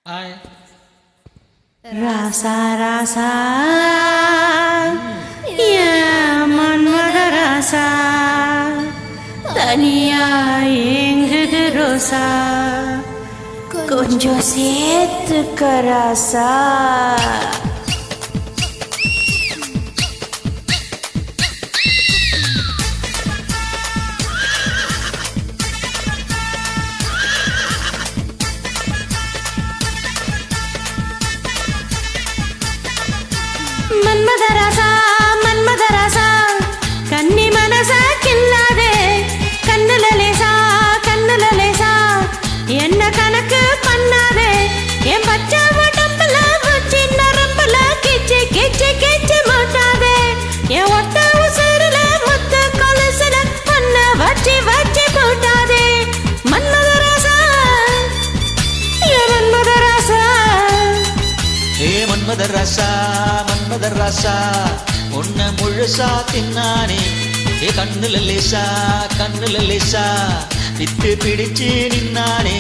Ai? Rasa-rasa ya manmada rasa tania ingrid rosa கொஞ்சம் சேர்த்துக்க ராசா மன்மத ராசா கன்னி மனச கில்லாதே கண்ணுல லேசா என்ன கணக்கு பண்ணாதே என் பச்சை உடம்புல வச்சு நரம்புல கிச்சு கிச்சு கிச்சு மாட்டாதே என் ஒத்த உசுருல முத்த கொலுசுல பண்ண வச்சு வச்சு போட்டாதே மன்மத ராசா மன்மத ராசா உன்னை முழுசா தின்னானே கண்ணுல லேசா வித்து பிடிச்சு நின்னானே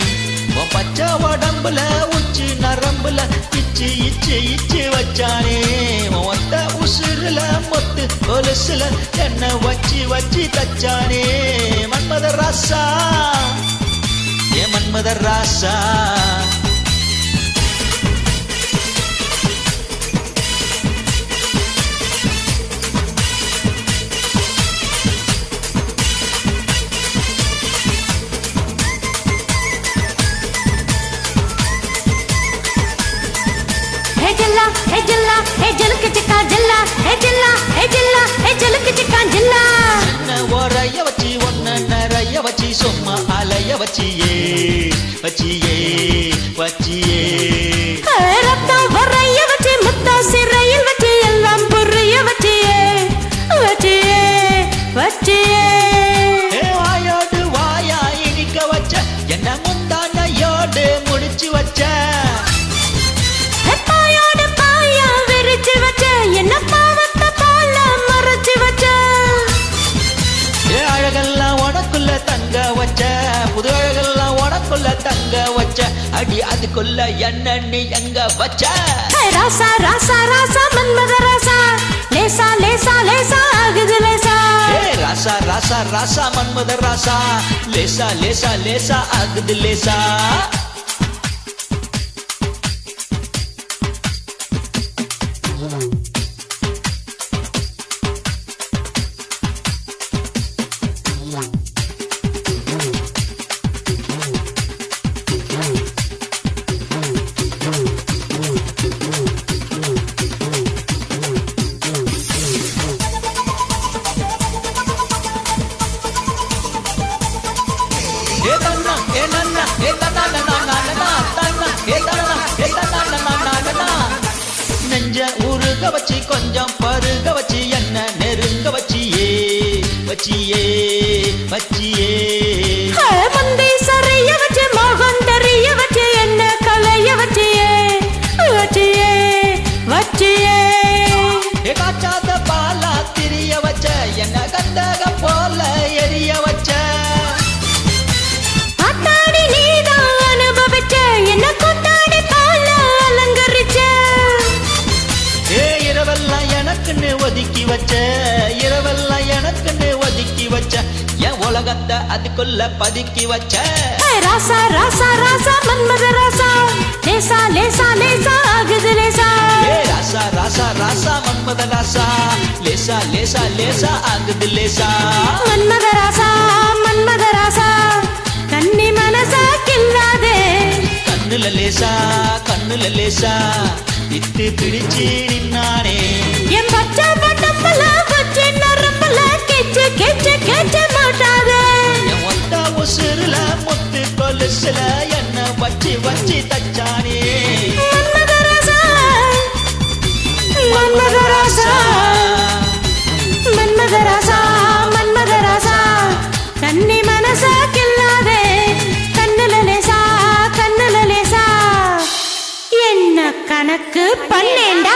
உன் பச்சை உடம்புல உச்சி நரம்புல இச்சு இச்சு இச்சு வச்சானே உன் ஒத்த உசுருல மொத்து கொலுசுல என்ன வச்சு வச்சு தச்சானே மன்மத ராசா மன்மத ராசா ஒரைய வச்சு ஒன்ன நிறைய வச்சு சும்மா அலைய வச்சியே ரத்தம் வரைய வச்சு முத்தா சிறையில் வச்சு எல்லாம் புரிய வச்சியே வாயோடு வாயா இனிக்க வச்ச என்ன முந்தானையோடு முடிச்சு வச்ச என்ன பாவத்தை பால மறைச்சு வச்ச அழகெல்லாம் உனக்குள்ள தங்க வச்ச புது அழகெல்லாம் உனக்குள்ள தங்க வச்ச அடி அதுக்குள்ள என்ன நீ எங்க வச்ச ராசா ராசா ராசா மன்மத ராசா லேசா லேசா லேசா ஆகுது லேசா ராசா ராசா ராசா மன்மத ராசா லேசா லேசா லேசா ஆகுது லேசா நெஞ்ச உருக வச்சு கொஞ்சம் பருக வச்சு என்ன நெருங்க வச்சியே மந்தை சரிய வச்சு மோகம் தெரிய வச்சு என்ன கலைய வச்சியே காய்ச்சாத பாலா திரிய வச்ச என்ன கந்தக போல எரிய வச்ச ஆத்தாடி நீதான் அனுபவிச்ச என்ன கொண்டாடி பால அலங்கரிச்ச இரவெல்லாம் எனக்குன்னு ஒதுக்கி வச்ச என் உலகத்தை அதுக்குள்ள பதுக்கி வச்ச ராசா ராசா ராசா மன்மத ராசா லேசா லேசா லேசா ஆகுது லேசா ராசா ராசா ராசா மன்மத ராசா லேசா லேசா லேசா ஆகுது லேசா மன்மத ராசா கன்னி மனசா கில்லாதே கண்ணுல லேசா வித்து பிடிச்சு நின்னானே என் பச்சை உடம்புல வச்சு நரம்புல கிச்சு கிச்சு கிச்சு மாட்டாதே என் ஒத்த உசுருல முத்து கொலுசுல என்ன வச்சு வச்சு தச்சானே மன்மத ராசா கன்னி மனசா கில்லாதே கண்ணுல லேசா என்ன கணக்கு பண்ணேண்டா